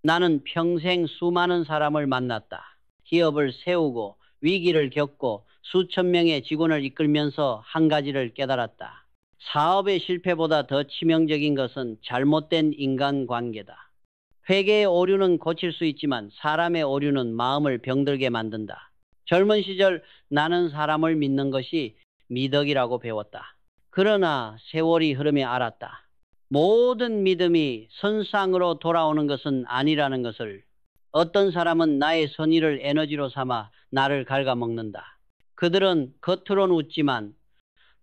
나는 평생 수많은 사람을 만났다. 기업을 세우고 위기를 겪고 수천 명의 직원을 이끌면서 한 가지를 깨달았다. 사업의 실패보다 더 치명적인 것은 잘못된 인간관계다. 회계의 오류는 고칠 수 있지만 사람의 오류는 마음을 병들게 만든다. 젊은 시절 나는 사람을 믿는 것이 미덕이라고 배웠다. 그러나 세월이 흐르며 알았다. 모든 믿음이 선상으로 돌아오는 것은 아니라는 것을. 어떤 사람은 나의 선의를 에너지로 삼아 나를 갉아먹는다. 그들은 겉으로는 웃지만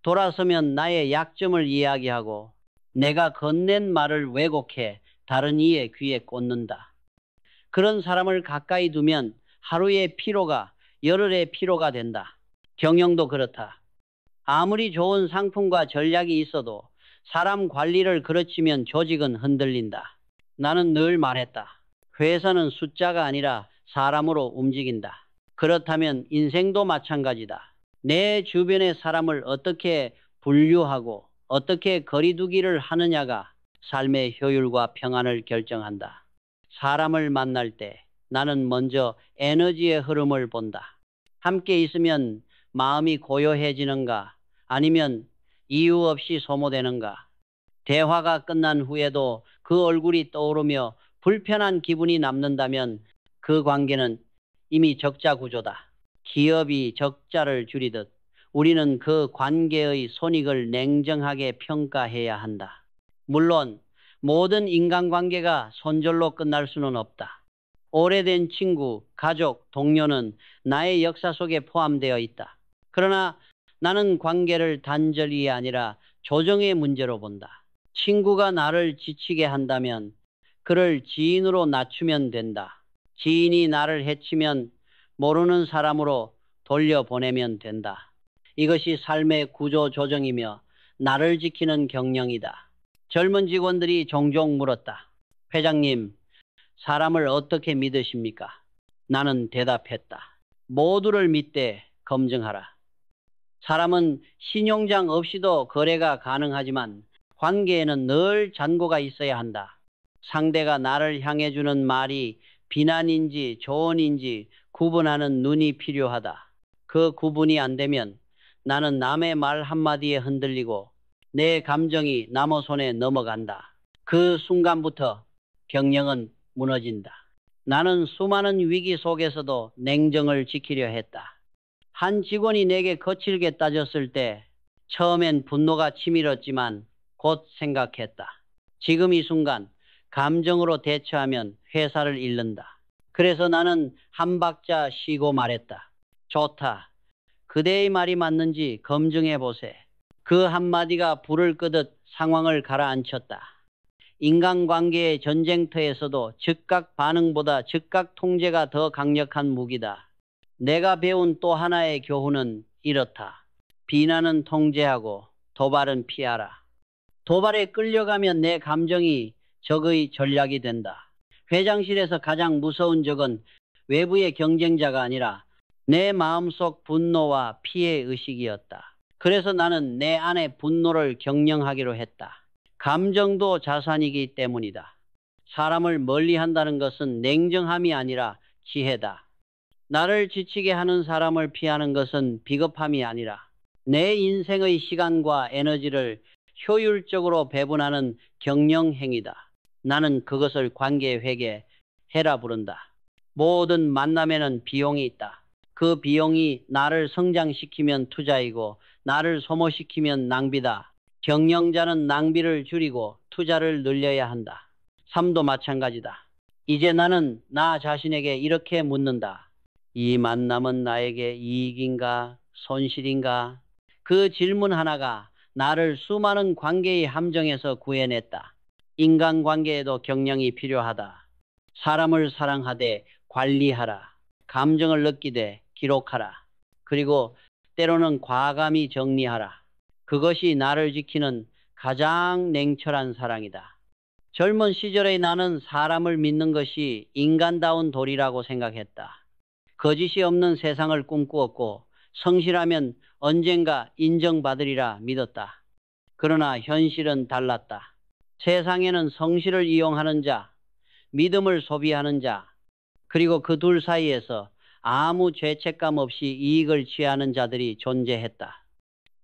돌아서면 나의 약점을 이야기하고 내가 건넨 말을 왜곡해 다른 이의 귀에 꽂는다. 그런 사람을 가까이 두면 하루의 피로가 열흘의 피로가 된다. 경영도 그렇다. 아무리 좋은 상품과 전략이 있어도 사람 관리를 그르치면 조직은 흔들린다. 나는 늘 말했다. 회사는 숫자가 아니라 사람으로 움직인다. 그렇다면 인생도 마찬가지다. 내 주변의 사람을 어떻게 분류하고 어떻게 거리두기를 하느냐가 삶의 효율과 평안을 결정한다. 사람을 만날 때 나는 먼저 에너지의 흐름을 본다. 함께 있으면 마음이 고요해지는가 아니면 이유 없이 소모되는가. 대화가 끝난 후에도 그 얼굴이 떠오르며 불편한 기분이 남는다면 그 관계는 이미 적자 구조다. 기업이 적자를 줄이듯 우리는 그 관계의 손익을 냉정하게 평가해야 한다. 물론 모든 인간관계가 손절로 끝날 수는 없다. 오래된 친구, 가족, 동료는 나의 역사 속에 포함되어 있다. 그러나 나는 관계를 단절이 아니라 조정의 문제로 본다. 친구가 나를 지치게 한다면 그를 지인으로 낮추면 된다. 지인이 나를 해치면 모르는 사람으로 돌려보내면 된다. 이것이 삶의 구조 조정이며 나를 지키는 경영이다. 젊은 직원들이 종종 물었다. 회장님, 사람을 어떻게 믿으십니까? 나는 대답했다. 모두를 믿되 검증하라. 사람은 신용장 없이도 거래가 가능하지만 관계에는 늘 잔고가 있어야 한다. 상대가 나를 향해 주는 말이 비난인지 조언인지 구분하는 눈이 필요하다. 그 구분이 안 되면 나는 남의 말 한마디에 흔들리고 내 감정이 남의 손에 넘어간다. 그 순간부터 경영은 무너진다. 나는 수많은 위기 속에서도 냉정을 지키려 했다. 한 직원이 내게 거칠게 따졌을 때 처음엔 분노가 치밀었지만 곧 생각했다. 지금 이 순간 감정으로 대처하면 회사를 잃는다. 그래서 나는 한 박자 쉬고 말했다. 좋다. 그대의 말이 맞는지 검증해 보세. 그 한마디가 불을 끄듯 상황을 가라앉혔다. 인간관계의 전쟁터에서도 즉각 반응보다 즉각 통제가 더 강력한 무기다. 내가 배운 또 하나의 교훈은 이렇다. 비난은 통제하고 도발은 피하라. 도발에 끌려가면 내 감정이 적의 전략이 된다. 회장실에서 가장 무서운 적은 외부의 경쟁자가 아니라 내 마음속 분노와 피해의식이었다. 그래서 나는 내 안의 분노를 경영하기로 했다. 감정도 자산이기 때문이다. 사람을 멀리한다는 것은 냉정함이 아니라 지혜다. 나를 지치게 하는 사람을 피하는 것은 비겁함이 아니라 내 인생의 시간과 에너지를 효율적으로 배분하는 경영행위다. 나는 그것을 관계회계해라 부른다. 모든 만남에는 비용이 있다. 그 비용이 나를 성장시키면 투자이고 나를 소모시키면 낭비다. 경영자는 낭비를 줄이고 투자를 늘려야 한다. 삶도 마찬가지다. 이제 나는 나 자신에게 이렇게 묻는다. 이 만남은 나에게 이익인가 손실인가? 그 질문 하나가 나를 수많은 관계의 함정에서 구해냈다. 인간관계에도 경영이 필요하다. 사람을 사랑하되 관리하라. 감정을 느끼되 기록하라. 그리고 때로는 과감히 정리하라. 그것이 나를 지키는 가장 냉철한 사랑이다. 젊은 시절의 나는 사람을 믿는 것이 인간다운 도리라고 생각했다. 거짓이 없는 세상을 꿈꾸었고 성실하면 언젠가 인정받으리라 믿었다. 그러나 현실은 달랐다. 세상에는 성실을 이용하는 자, 믿음을 소비하는 자, 그리고 그 둘 사이에서 아무 죄책감 없이 이익을 취하는 자들이 존재했다.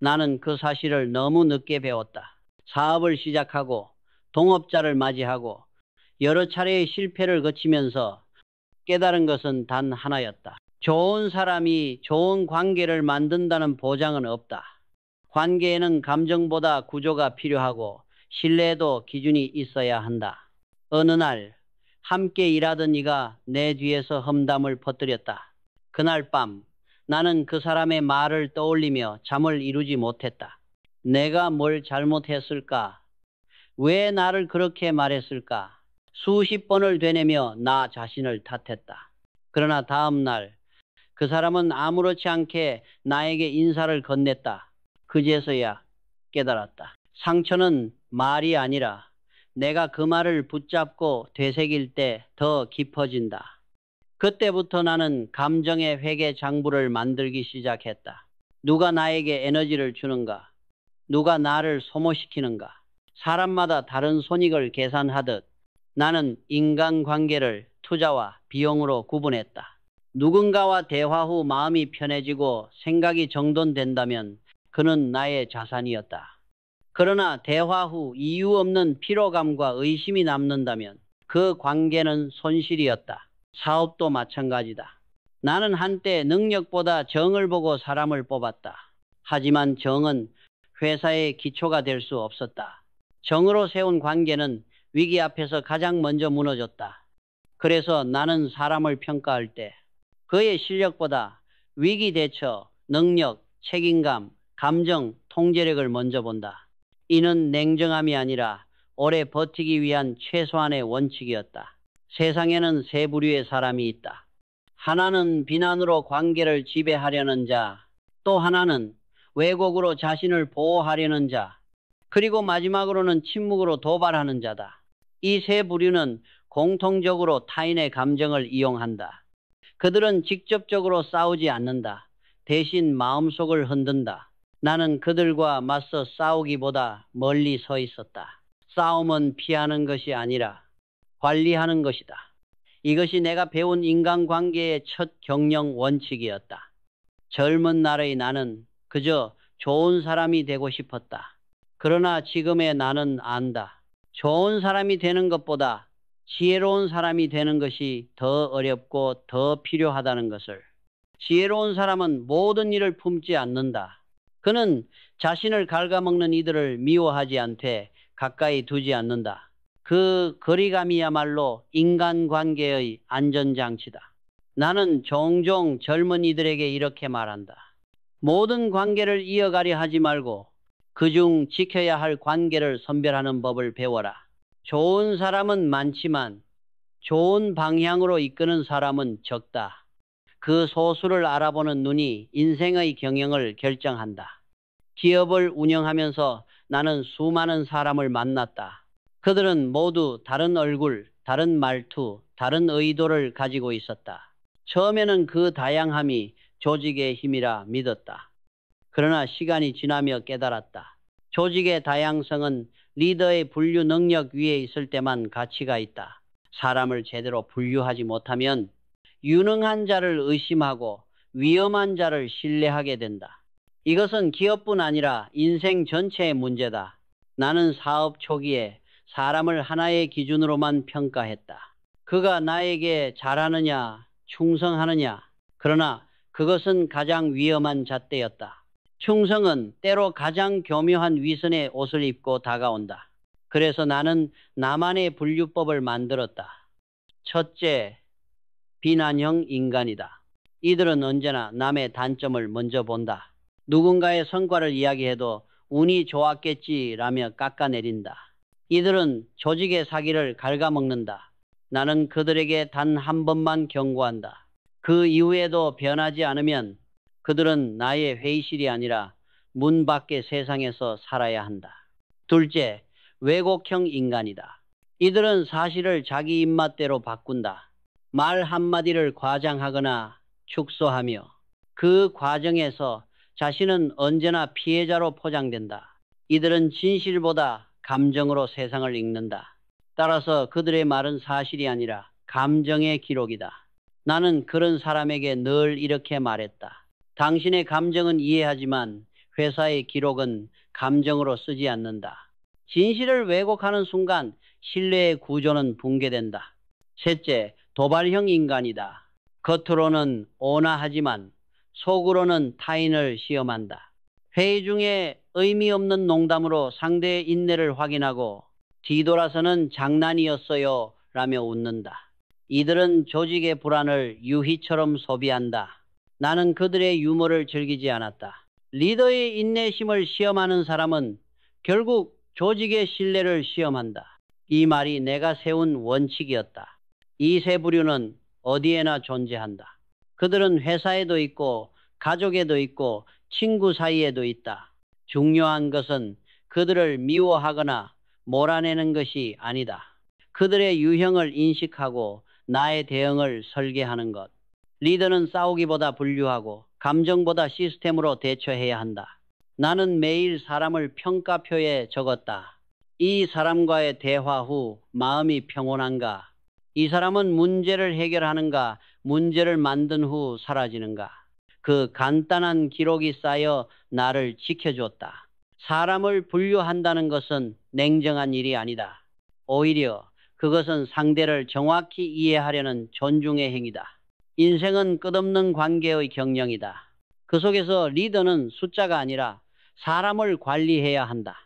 나는 그 사실을 너무 늦게 배웠다. 사업을 시작하고 동업자를 맞이하고 여러 차례의 실패를 거치면서 깨달은 것은 단 하나였다. 좋은 사람이 좋은 관계를 만든다는 보장은 없다. 관계에는 감정보다 구조가 필요하고 신뢰도 기준이 있어야 한다. 어느 날 함께 일하던 이가 내 뒤에서 험담을 퍼뜨렸다. 그날 밤 나는 그 사람의 말을 떠올리며 잠을 이루지 못했다. 내가 뭘 잘못했을까? 왜 나를 그렇게 말했을까? 수십 번을 되뇌며 나 자신을 탓했다. 그러나 다음 날 그 사람은 아무렇지 않게 나에게 인사를 건넸다. 그제서야 깨달았다. 상처는 말이 아니라 내가 그 말을 붙잡고 되새길 때 더 깊어진다. 그때부터 나는 감정의 회계 장부를 만들기 시작했다. 누가 나에게 에너지를 주는가? 누가 나를 소모시키는가? 사람마다 다른 손익을 계산하듯 나는 인간관계를 투자와 비용으로 구분했다. 누군가와 대화 후 마음이 편해지고 생각이 정돈된다면 그는 나의 자산이었다. 그러나 대화 후 이유 없는 피로감과 의심이 남는다면 그 관계는 손실이었다. 사업도 마찬가지다. 나는 한때 능력보다 정을 보고 사람을 뽑았다. 하지만 정은 회사의 기초가 될 수 없었다. 정으로 세운 관계는 위기 앞에서 가장 먼저 무너졌다. 그래서 나는 사람을 평가할 때 그의 실력보다 위기 대처, 능력, 책임감, 감정, 통제력을 먼저 본다. 이는 냉정함이 아니라 오래 버티기 위한 최소한의 원칙이었다. 세상에는 세 부류의 사람이 있다. 하나는 비난으로 관계를 지배하려는 자, 또 하나는 왜곡으로 자신을 보호하려는 자, 그리고 마지막으로는 침묵으로 도발하는 자다. 이 세 부류는 공통적으로 타인의 감정을 이용한다. 그들은 직접적으로 싸우지 않는다. 대신 마음속을 흔든다. 나는 그들과 맞서 싸우기보다 멀리 서 있었다. 싸움은 피하는 것이 아니라 관리하는 것이다. 이것이 내가 배운 인간관계의 첫 경영 원칙이었다. 젊은 날의 나는 그저 좋은 사람이 되고 싶었다. 그러나 지금의 나는 안다. 좋은 사람이 되는 것보다 지혜로운 사람이 되는 것이 더 어렵고 더 필요하다는 것을. 지혜로운 사람은 모든 일을 품지 않는다. 그는 자신을 갉아먹는 이들을 미워하지 않되 가까이 두지 않는다. 그 거리감이야말로 인간관계의 안전장치다. 나는 종종 젊은이들에게 이렇게 말한다. 모든 관계를 이어가려 하지 말고 그중 지켜야 할 관계를 선별하는 법을 배워라. 좋은 사람은 많지만 좋은 방향으로 이끄는 사람은 적다. 그 소수를 알아보는 눈이 인생의 경영을 결정한다. 기업을 운영하면서 나는 수많은 사람을 만났다. 그들은 모두 다른 얼굴, 다른 말투, 다른 의도를 가지고 있었다. 처음에는 그 다양함이 조직의 힘이라 믿었다. 그러나 시간이 지나며 깨달았다. 조직의 다양성은 리더의 분류 능력 위에 있을 때만 가치가 있다. 사람을 제대로 분류하지 못하면 유능한 자를 의심하고 위험한 자를 신뢰하게 된다. 이것은 기업뿐 아니라 인생 전체의 문제다. 나는 사업 초기에 사람을 하나의 기준으로만 평가했다. 그가 나에게 잘하느냐, 충성하느냐. 그러나 그것은 가장 위험한 잣대였다. 충성은 때로 가장 교묘한 위선의 옷을 입고 다가온다. 그래서 나는 나만의 분류법을 만들었다. 첫째, 비난형 인간이다. 이들은 언제나 남의 단점을 먼저 본다. 누군가의 성과를 이야기해도 운이 좋았겠지라며 깎아내린다. 이들은 조직의 사기를 갉아먹는다. 나는 그들에게 단 한 번만 경고한다. 그 이후에도 변하지 않으면 그들은 나의 회의실이 아니라 문 밖의 세상에서 살아야 한다. 둘째, 왜곡형 인간이다. 이들은 사실을 자기 입맛대로 바꾼다. 말 한마디를 과장하거나 축소하며 그 과정에서 자신은 언제나 피해자로 포장된다. 이들은 진실보다 감정으로 세상을 읽는다. 따라서 그들의 말은 사실이 아니라 감정의 기록이다. 나는 그런 사람에게 늘 이렇게 말했다. 당신의 감정은 이해하지만 회사의 기록은 감정으로 쓰지 않는다. 진실을 왜곡하는 순간 신뢰의 구조는 붕괴된다. 셋째, 도발형 인간이다. 겉으로는 온화하지만 속으로는 타인을 시험한다. 회의 중에 의미 없는 농담으로 상대의 인내를 확인하고 뒤돌아서는 장난이었어요 라며 웃는다. 이들은 조직의 불안을 유희처럼 소비한다. 나는 그들의 유머를 즐기지 않았다. 리더의 인내심을 시험하는 사람은 결국 조직의 신뢰를 시험한다. 이 말이 내가 세운 원칙이었다. 이 세 부류는 어디에나 존재한다. 그들은 회사에도 있고 가족에도 있고 친구 사이에도 있다. 중요한 것은 그들을 미워하거나 몰아내는 것이 아니다. 그들의 유형을 인식하고 나의 대응을 설계하는 것. 리더는 싸우기보다 분류하고 감정보다 시스템으로 대처해야 한다. 나는 매일 사람을 평가표에 적었다. 이 사람과의 대화 후 마음이 평온한가? 이 사람은 문제를 해결하는가? 문제를 만든 후 사라지는가? 그 간단한 기록이 쌓여 나를 지켜줬다. 사람을 분류한다는 것은 냉정한 일이 아니다. 오히려 그것은 상대를 정확히 이해하려는 존중의 행위다. 인생은 끝없는 관계의 경영이다. 그 속에서 리더는 숫자가 아니라 사람을 관리해야 한다.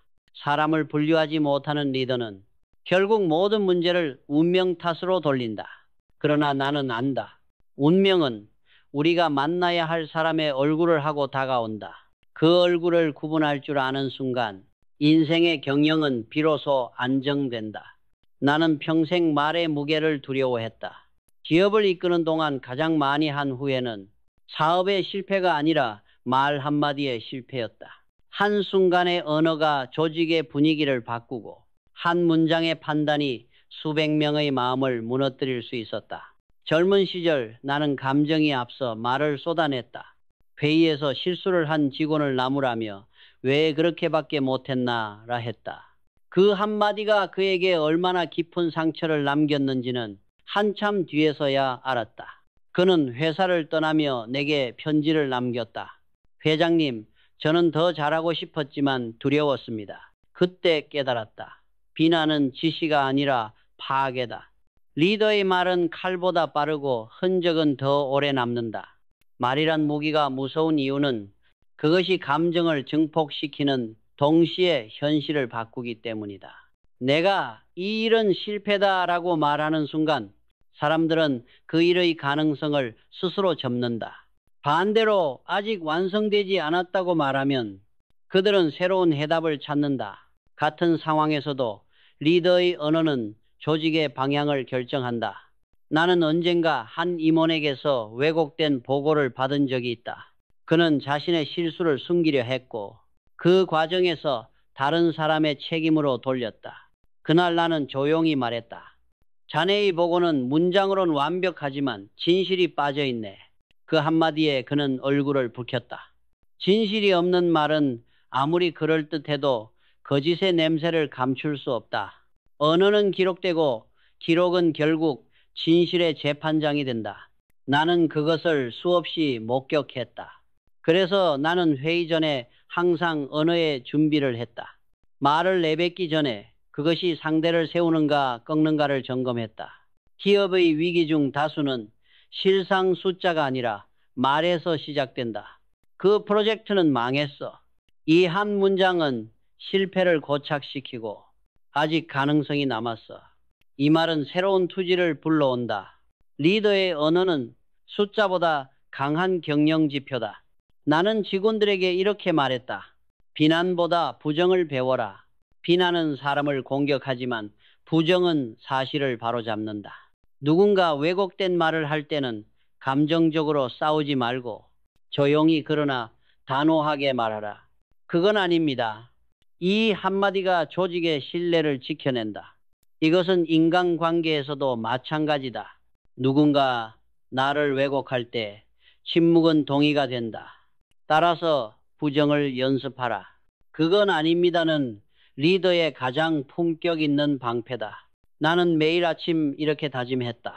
사람을 분류하지 못하는 리더는 결국 모든 문제를 운명 탓으로 돌린다. 그러나 나는 안다. 운명은 우리가 만나야 할 사람의 얼굴을 하고 다가온다. 그 얼굴을 구분할 줄 아는 순간 인생의 경영은 비로소 안정된다. 나는 평생 말의 무게를 두려워했다. 기업을 이끄는 동안 가장 많이 한 후회는 사업의 실패가 아니라 말 한마디의 실패였다. 한순간의 언어가 조직의 분위기를 바꾸고 한 문장의 판단이 수백 명의 마음을 무너뜨릴 수 있었다. 젊은 시절 나는 감정이 앞서 말을 쏟아냈다. 회의에서 실수를 한 직원을 나무라며 왜 그렇게밖에 못했나라 했다. 그 한마디가 그에게 얼마나 깊은 상처를 남겼는지는 한참 뒤에서야 알았다. 그는 회사를 떠나며 내게 편지를 남겼다. 회장님, 저는 더 잘하고 싶었지만 두려웠습니다. 그때 깨달았다. 비난은 지시가 아니라 파괴다. 리더의 말은 칼보다 빠르고 흔적은 더 오래 남는다. 말이란 무기가 무서운 이유는 그것이 감정을 증폭시키는 동시에 현실을 바꾸기 때문이다. 내가 이 일은 실패다라고 말하는 순간 사람들은 그 일의 가능성을 스스로 접는다. 반대로 아직 완성되지 않았다고 말하면 그들은 새로운 해답을 찾는다. 같은 상황에서도 리더의 언어는 조직의 방향을 결정한다. 나는 언젠가 한 임원에게서 왜곡된 보고를 받은 적이 있다. 그는 자신의 실수를 숨기려 했고 그 과정에서 다른 사람의 책임으로 돌렸다. 그날 나는 조용히 말했다. 자네의 보고는 문장으로는 완벽하지만 진실이 빠져있네. 그 한마디에 그는 얼굴을 붉혔다. 진실이 없는 말은 아무리 그럴듯해도 거짓의 냄새를 감출 수 없다. 언어는 기록되고 기록은 결국 진실의 재판장이 된다. 나는 그것을 수없이 목격했다. 그래서 나는 회의 전에 항상 언어의 준비를 했다. 말을 내뱉기 전에 그것이 상대를 세우는가 꺾는가를 점검했다. 기업의 위기 중 다수는 실상 숫자가 아니라 말에서 시작된다. 그 프로젝트는 망했어. 이 한 문장은 실패를 고착시키고 아직 가능성이 남았어. 이 말은 새로운 투지를 불러온다. 리더의 언어는 숫자보다 강한 경영 지표다. 나는 직원들에게 이렇게 말했다. 비난보다 부정을 배워라. 비난은 사람을 공격하지만 부정은 사실을 바로잡는다. 누군가 왜곡된 말을 할 때는 감정적으로 싸우지 말고 조용히 그러나 단호하게 말하라. 그건 아닙니다. 이 한마디가 조직의 신뢰를 지켜낸다. 이것은 인간관계에서도 마찬가지다. 누군가 나를 왜곡할 때 침묵은 동의가 된다. 따라서 부정을 연습하라. 그건 아닙니다는 리더의 가장 품격 있는 방패다. 나는 매일 아침 이렇게 다짐했다.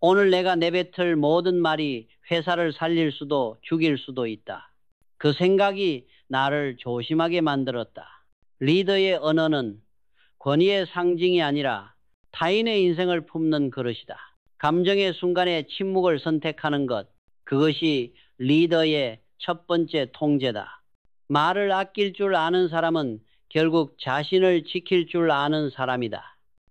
오늘 내가 내뱉을 모든 말이 회사를 살릴 수도 죽일 수도 있다. 그 생각이 나를 조심하게 만들었다. 리더의 언어는 권위의 상징이 아니라 타인의 인생을 품는 그릇이다. 감정의 순간에 침묵을 선택하는 것, 그것이 리더의 첫 번째 통제다. 말을 아낄 줄 아는 사람은 결국 자신을 지킬 줄 아는 사람이다.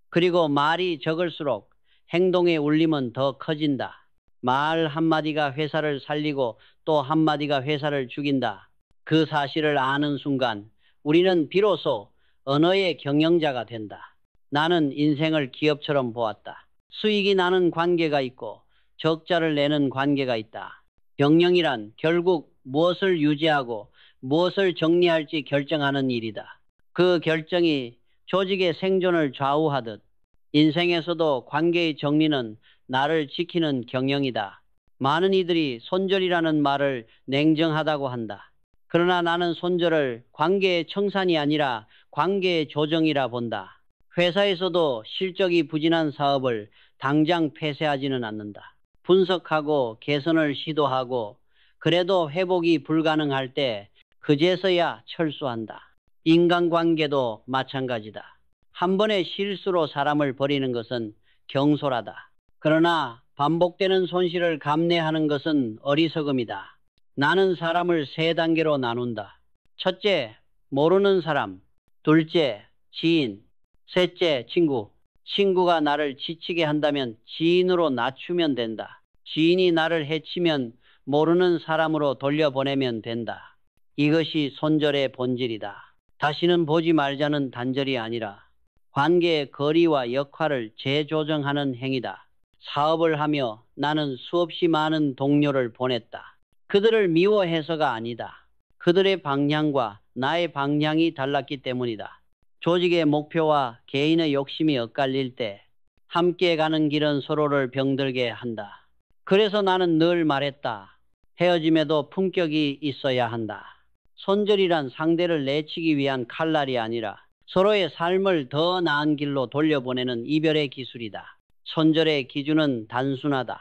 그리고 말이 적을수록 행동의 울림은 더 커진다. 말 한마디가 회사를 살리고 또 한마디가 회사를 죽인다. 그 사실을 아는 순간 우리는 비로소 언어의 경영자가 된다. 나는 인생을 기업처럼 보았다. 수익이 나는 관계가 있고 적자를 내는 관계가 있다. 경영이란 결국 무엇을 유지하고 무엇을 정리할지 결정하는 일이다. 그 결정이 조직의 생존을 좌우하듯 인생에서도 관계의 정리는 나를 지키는 경영이다. 많은 이들이 손절이라는 말을 냉정하다고 한다. 그러나 나는 손절을 관계의 청산이 아니라 관계의 조정이라 본다. 회사에서도 실적이 부진한 사업을 당장 폐쇄하지는 않는다. 분석하고 개선을 시도하고 그래도 회복이 불가능할 때 그제서야 철수한다. 인간관계도 마찬가지다. 한 번의 실수로 사람을 버리는 것은 경솔하다. 그러나 반복되는 손실을 감내하는 것은 어리석음이다. 나는 사람을 세 단계로 나눈다. 첫째, 모르는 사람. 둘째, 지인. 셋째, 친구. 친구가 나를 지치게 한다면 지인으로 낮추면 된다. 지인이 나를 해치면 모르는 사람으로 돌려보내면 된다. 이것이 손절의 본질이다. 다시는 보지 말자는 단절이 아니라 관계의 거리와 역할을 재조정하는 행위다. 사업을 하며 나는 수없이 많은 동료를 보냈다. 그들을 미워해서가 아니다. 그들의 방향과 나의 방향이 달랐기 때문이다. 조직의 목표와 개인의 욕심이 엇갈릴 때 함께 가는 길은 서로를 병들게 한다. 그래서 나는 늘 말했다. 헤어짐에도 품격이 있어야 한다. 손절이란 상대를 내치기 위한 칼날이 아니라 서로의 삶을 더 나은 길로 돌려보내는 이별의 기술이다. 손절의 기준은 단순하다.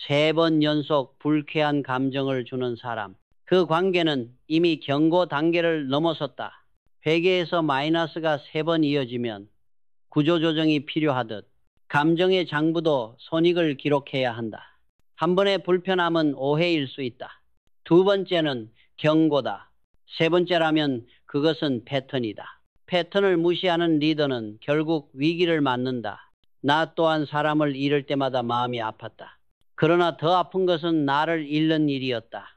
3번 연속 불쾌한 감정을 주는 사람. 그 관계는 이미 경고 단계를 넘어섰다. 회계에서 마이너스가 3번 이어지면 구조조정이 필요하듯 감정의 장부도 손익을 기록해야 한다. 한 번의 불편함은 오해일 수 있다. 두 번째는 경고다. 세 번째라면 그것은 패턴이다. 패턴을 무시하는 리더는 결국 위기를 맞는다. 나 또한 사람을 잃을 때마다 마음이 아팠다. 그러나 더 아픈 것은 나를 잃는 일이었다.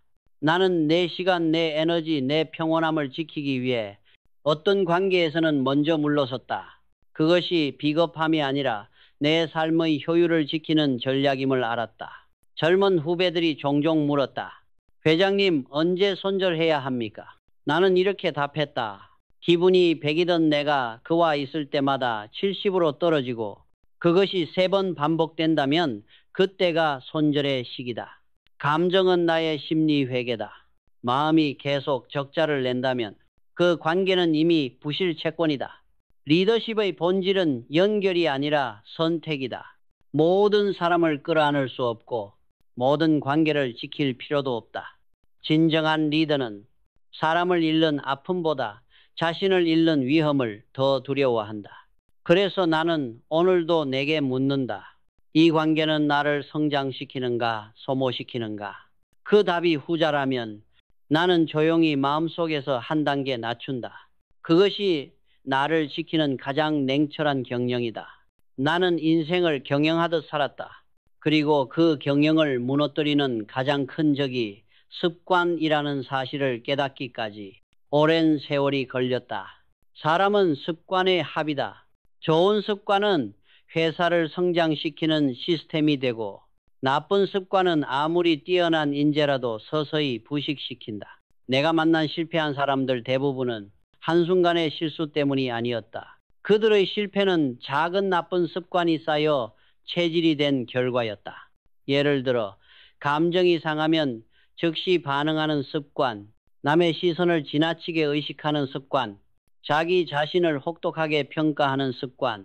나는 내 시간, 내 에너지, 내 평온함을 지키기 위해 어떤 관계에서는 먼저 물러섰다. 그것이 비겁함이 아니라 내 삶의 효율을 지키는 전략임을 알았다. 젊은 후배들이 종종 물었다. 회장님, 언제 손절해야 합니까? 나는 이렇게 답했다. 기분이 100이던 내가 그와 있을 때마다 70으로 떨어지고 그것이 3번 반복된다면 그때가 손절의 시기다. 감정은 나의 심리 회계다. 마음이 계속 적자를 낸다면 그 관계는 이미 부실 채권이다. 리더십의 본질은 연결이 아니라 선택이다. 모든 사람을 끌어안을 수 없고 모든 관계를 지킬 필요도 없다. 진정한 리더는 사람을 잃는 아픔보다 자신을 잃는 위험을 더 두려워한다. 그래서 나는 오늘도 내게 묻는다. 이 관계는 나를 성장시키는가, 소모시키는가? 그 답이 후자라면 나는 조용히 마음속에서 한 단계 낮춘다. 그것이 나를 지키는 가장 냉철한 경영이다. 나는 인생을 경영하듯 살았다. 그리고 그 경영을 무너뜨리는 가장 큰 적이 습관이라는 사실을 깨닫기까지 오랜 세월이 걸렸다. 사람은 습관의 합이다. 좋은 습관은 회사를 성장시키는 시스템이 되고 나쁜 습관은 아무리 뛰어난 인재라도 서서히 부식시킨다. 내가 만난 실패한 사람들 대부분은 한순간의 실수 때문이 아니었다. 그들의 실패는 작은 나쁜 습관이 쌓여 체질이 된 결과였다. 예를 들어 감정이 상하면 즉시 반응하는 습관, 남의 시선을 지나치게 의식하는 습관, 자기 자신을 혹독하게 평가하는 습관.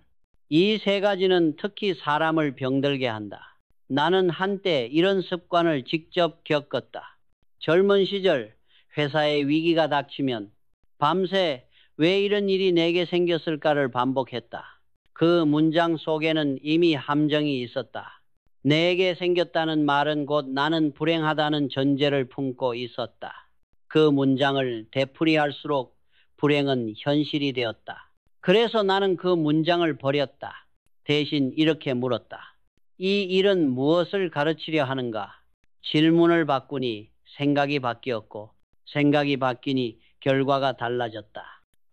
이 세 가지는 특히 사람을 병들게 한다. 나는 한때 이런 습관을 직접 겪었다. 젊은 시절 회사에 위기가 닥치면 밤새 왜 이런 일이 내게 생겼을까를 반복했다. 그 문장 속에는 이미 함정이 있었다. 내게 생겼다는 말은 곧 나는 불행하다는 전제를 품고 있었다. 그 문장을 되풀이할수록 불행은 현실이 되었다. 그래서 나는 그 문장을 버렸다. 대신 이렇게 물었다. 이 일은 무엇을 가르치려 하는가? 질문을 바꾸니 생각이 바뀌었고, 생각이 바뀌니 결과가 달라졌다.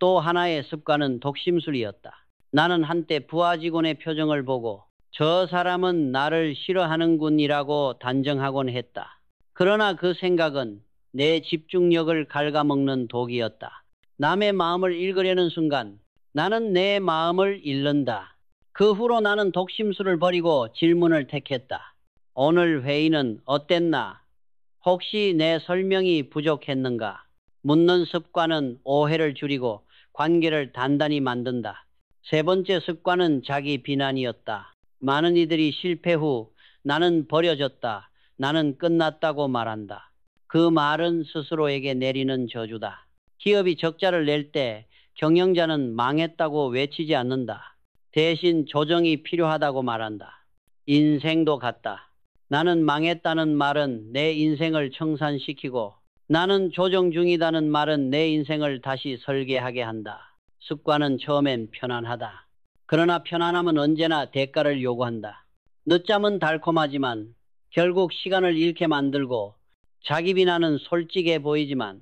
또 하나의 습관은 독심술이었다. 나는 한때 부하 직원의 표정을 보고 저 사람은 나를 싫어하는군이라고 단정하곤 했다. 그러나 그 생각은 내 집중력을 갉아먹는 독이었다. 남의 마음을 읽으려는 순간 나는 내 마음을 잃는다. 그 후로 나는 독심술을 버리고 질문을 택했다. 오늘 회의는 어땠나? 혹시 내 설명이 부족했는가? 묻는 습관은 오해를 줄이고 관계를 단단히 만든다. 세 번째 습관은 자기 비난이었다. 많은 이들이 실패 후 나는 버려졌다. 나는 끝났다고 말한다. 그 말은 스스로에게 내리는 저주다. 기업이 적자를 낼 때 경영자는 망했다고 외치지 않는다. 대신 조정이 필요하다고 말한다. 인생도 같다. 나는 망했다는 말은 내 인생을 청산시키고 나는 조정 중이다는 말은 내 인생을 다시 설계하게 한다. 습관은 처음엔 편안하다. 그러나 편안함은 언제나 대가를 요구한다. 늦잠은 달콤하지만 결국 시간을 잃게 만들고 자기 비난은 솔직해 보이지만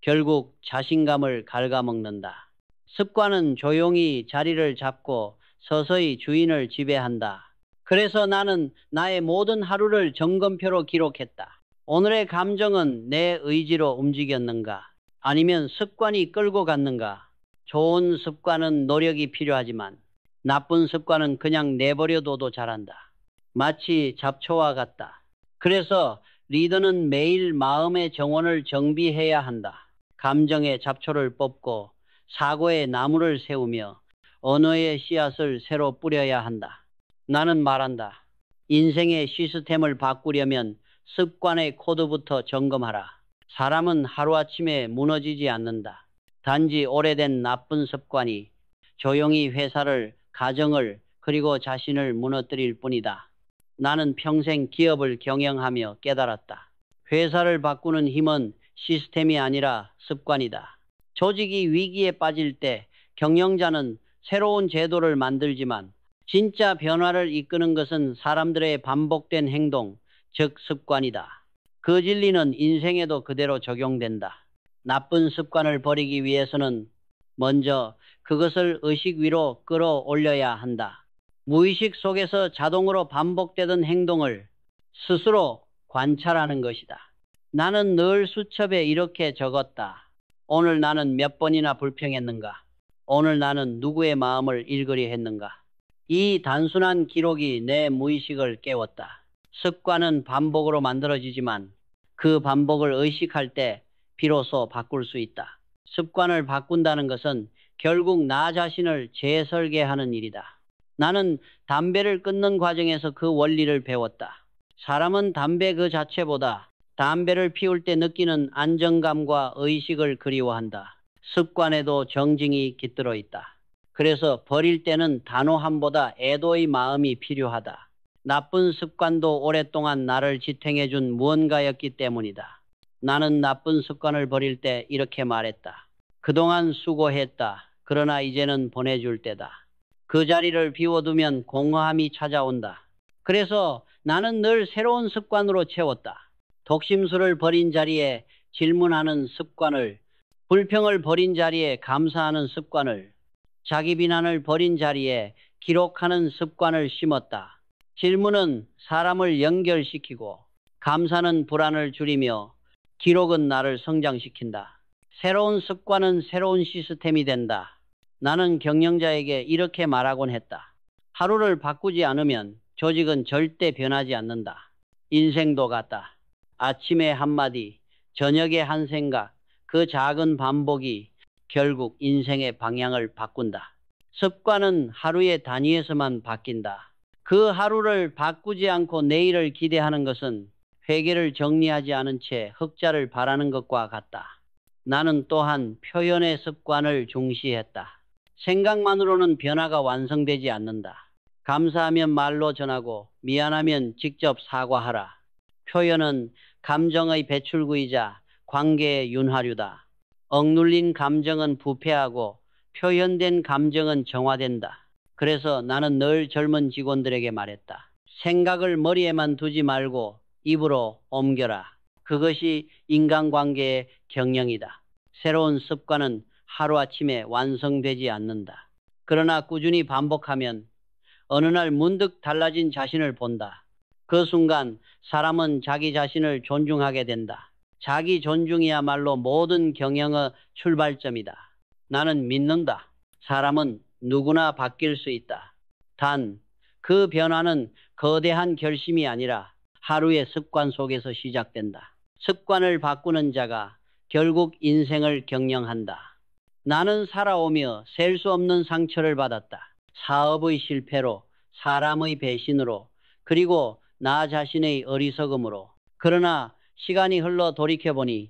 결국 자신감을 갉아먹는다. 습관은 조용히 자리를 잡고 서서히 주인을 지배한다. 그래서 나는 나의 모든 하루를 점검표로 기록했다. 오늘의 감정은 내 의지로 움직였는가? 아니면 습관이 끌고 갔는가? 좋은 습관은 노력이 필요하지만 나쁜 습관은 그냥 내버려둬도 잘한다. 마치 잡초와 같다. 그래서 리더는 매일 마음의 정원을 정비해야 한다. 감정의 잡초를 뽑고 사고의 나무를 세우며 언어의 씨앗을 새로 뿌려야 한다. 나는 말한다. 인생의 시스템을 바꾸려면 습관의 코드부터 점검하라. 사람은 하루아침에 무너지지 않는다. 단지 오래된 나쁜 습관이 조용히 회사를, 가정을, 그리고 자신을 무너뜨릴 뿐이다. 나는 평생 기업을 경영하며 깨달았다. 회사를 바꾸는 힘은 시스템이 아니라 습관이다. 조직이 위기에 빠질 때 경영자는 새로운 제도를 만들지만 진짜 변화를 이끄는 것은 사람들의 반복된 행동, 즉 습관이다. 그 진리는 인생에도 그대로 적용된다. 나쁜 습관을 버리기 위해서는 먼저 그것을 의식 위로 끌어올려야 한다. 무의식 속에서 자동으로 반복되던 행동을 스스로 관찰하는 것이다. 나는 늘 수첩에 이렇게 적었다. 오늘 나는 몇 번이나 불평했는가? 오늘 나는 누구의 마음을 읽으려 했는가? 이 단순한 기록이 내 무의식을 깨웠다. 습관은 반복으로 만들어지지만 그 반복을 의식할 때 비로소 바꿀 수 있다. 습관을 바꾼다는 것은 결국 나 자신을 재설계하는 일이다. 나는 담배를 끊는 과정에서 그 원리를 배웠다. 사람은 담배 그 자체보다 담배를 피울 때 느끼는 안정감과 의식을 그리워한다. 습관에도 정증이 깃들어 있다. 그래서 버릴 때는 단호함보다 애도의 마음이 필요하다. 나쁜 습관도 오랫동안 나를 지탱해준 무언가였기 때문이다. 나는 나쁜 습관을 버릴 때 이렇게 말했다. 그동안 수고했다. 그러나 이제는 보내줄 때다. 그 자리를 비워두면 공허함이 찾아온다. 그래서 나는 늘 새로운 습관으로 채웠다. 독심술을 버린 자리에 질문하는 습관을, 불평을 버린 자리에 감사하는 습관을, 자기 비난을 버린 자리에 기록하는 습관을 심었다. 질문은 사람을 연결시키고 감사는 불안을 줄이며 기록은 나를 성장시킨다. 새로운 습관은 새로운 시스템이 된다. 나는 경영자에게 이렇게 말하곤 했다. 하루를 바꾸지 않으면 조직은 절대 변하지 않는다. 인생도 같다. 아침에 한마디, 저녁에 한 생각, 그 작은 반복이 결국 인생의 방향을 바꾼다. 습관은 하루의 단위에서만 바뀐다. 그 하루를 바꾸지 않고 내일을 기대하는 것은 회계를 정리하지 않은 채 흑자를 바라는 것과 같다. 나는 또한 표현의 습관을 중시했다. 생각만으로는 변화가 완성되지 않는다. 감사하면 말로 전하고 미안하면 직접 사과하라. 표현은 감정의 배출구이자 관계의 윤활유다. 억눌린 감정은 부패하고 표현된 감정은 정화된다. 그래서 나는 늘 젊은 직원들에게 말했다. 생각을 머리에만 두지 말고 입으로 옮겨라. 그것이 인간관계의 경영이다. 새로운 습관은 하루아침에 완성되지 않는다. 그러나 꾸준히 반복하면 어느 날 문득 달라진 자신을 본다. 그 순간 사람은 자기 자신을 존중하게 된다. 자기 존중이야말로 모든 경영의 출발점이다. 나는 믿는다. 사람은 누구나 바뀔 수 있다. 단, 그 변화는 거대한 결심이 아니라 하루의 습관 속에서 시작된다. 습관을 바꾸는 자가 결국 인생을 경영한다. 나는 살아오며 셀 수 없는 상처를 받았다. 사업의 실패로, 사람의 배신으로, 그리고 나 자신의 어리석음으로. 그러나 시간이 흘러 돌이켜보니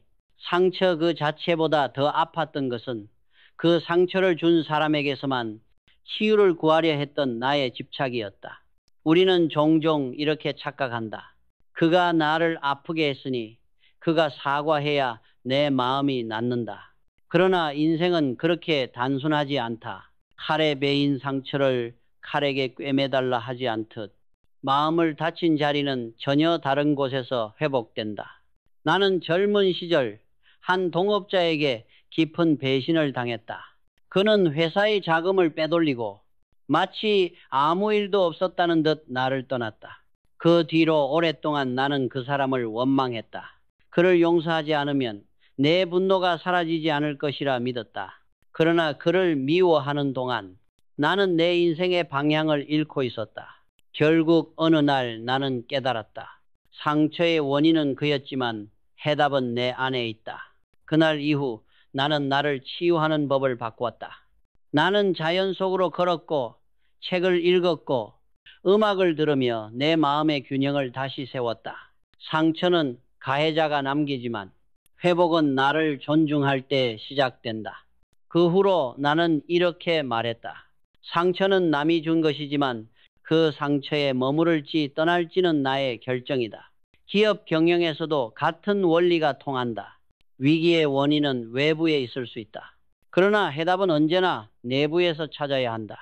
상처 그 자체보다 더 아팠던 것은 그 상처를 준 사람에게서만 치유를 구하려 했던 나의 집착이었다. 우리는 종종 이렇게 착각한다. 그가 나를 아프게 했으니 그가 사과해야 내 마음이 낫는다. 그러나 인생은 그렇게 단순하지 않다. 칼에 베인 상처를 칼에게 꿰매달라 하지 않듯 마음을 다친 자리는 전혀 다른 곳에서 회복된다. 나는 젊은 시절 한 동업자에게 깊은 배신을 당했다. 그는 회사의 자금을 빼돌리고 마치 아무 일도 없었다는 듯 나를 떠났다. 그 뒤로 오랫동안 나는 그 사람을 원망했다. 그를 용서하지 않으면 내 분노가 사라지지 않을 것이라 믿었다. 그러나 그를 미워하는 동안 나는 내 인생의 방향을 잃고 있었다. 결국 어느 날 나는 깨달았다. 상처의 원인은 그였지만 해답은 내 안에 있다. 그날 이후 나는 나를 치유하는 법을 바꾸었다. 나는 자연 속으로 걸었고 책을 읽었고 음악을 들으며 내 마음의 균형을 다시 세웠다. 상처는 가해자가 남기지만 회복은 나를 존중할 때 시작된다. 그 후로 나는 이렇게 말했다. 상처는 남이 준 것이지만 그 상처에 머무를지 떠날지는 나의 결정이다. 기업 경영에서도 같은 원리가 통한다. 위기의 원인은 외부에 있을 수 있다. 그러나 해답은 언제나 내부에서 찾아야 한다.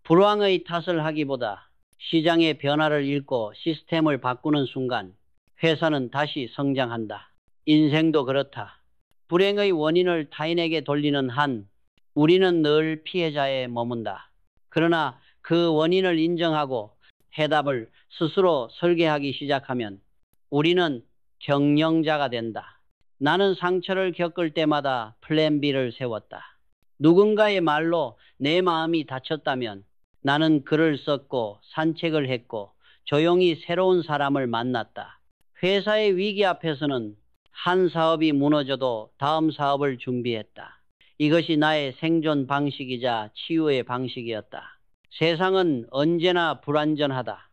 불황의 탓을 하기보다 시장의 변화를 읽고 시스템을 바꾸는 순간 회사는 다시 성장한다. 인생도 그렇다. 불행의 원인을 타인에게 돌리는 한 우리는 늘 피해자에 머문다. 그러나 그 원인을 인정하고 해답을 스스로 설계하기 시작하면 우리는 경영자가 된다. 나는 상처를 겪을 때마다 플랜 B를 세웠다. 누군가의 말로 내 마음이 다쳤다면 나는 글을 썼고 산책을 했고 조용히 새로운 사람을 만났다. 회사의 위기 앞에서는 한 사업이 무너져도 다음 사업을 준비했다. 이것이 나의 생존 방식이자 치유의 방식이었다. 세상은 언제나 불완전하다.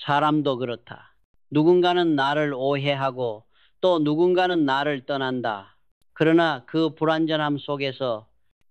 사람도 그렇다. 누군가는 나를 오해하고 또 누군가는 나를 떠난다. 그러나 그 불완전함 속에서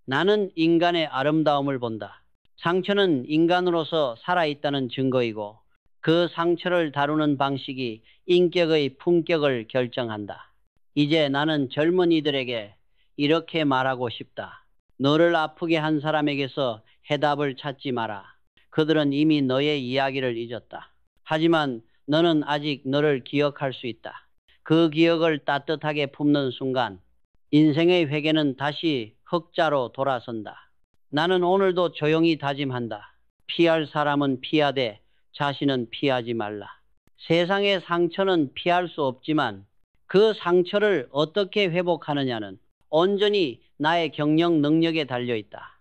나는 인간의 아름다움을 본다. 상처는 인간으로서 살아있다는 증거이고 그 상처를 다루는 방식이 인격의 품격을 결정한다. 이제 나는 젊은이들에게 이렇게 말하고 싶다. 너를 아프게 한 사람에게서 해답을 찾지 마라. 그들은 이미 너의 이야기를 잊었다. 하지만 너는 아직 너를 기억할 수 있다. 그 기억을 따뜻하게 품는 순간 인생의 회계는 다시 흑자로 돌아선다. 나는 오늘도 조용히 다짐한다. 피할 사람은 피하되 자신은 피하지 말라. 세상의 상처는 피할 수 없지만 그 상처를 어떻게 회복하느냐는 온전히 나의 경영 능력에 달려 있다.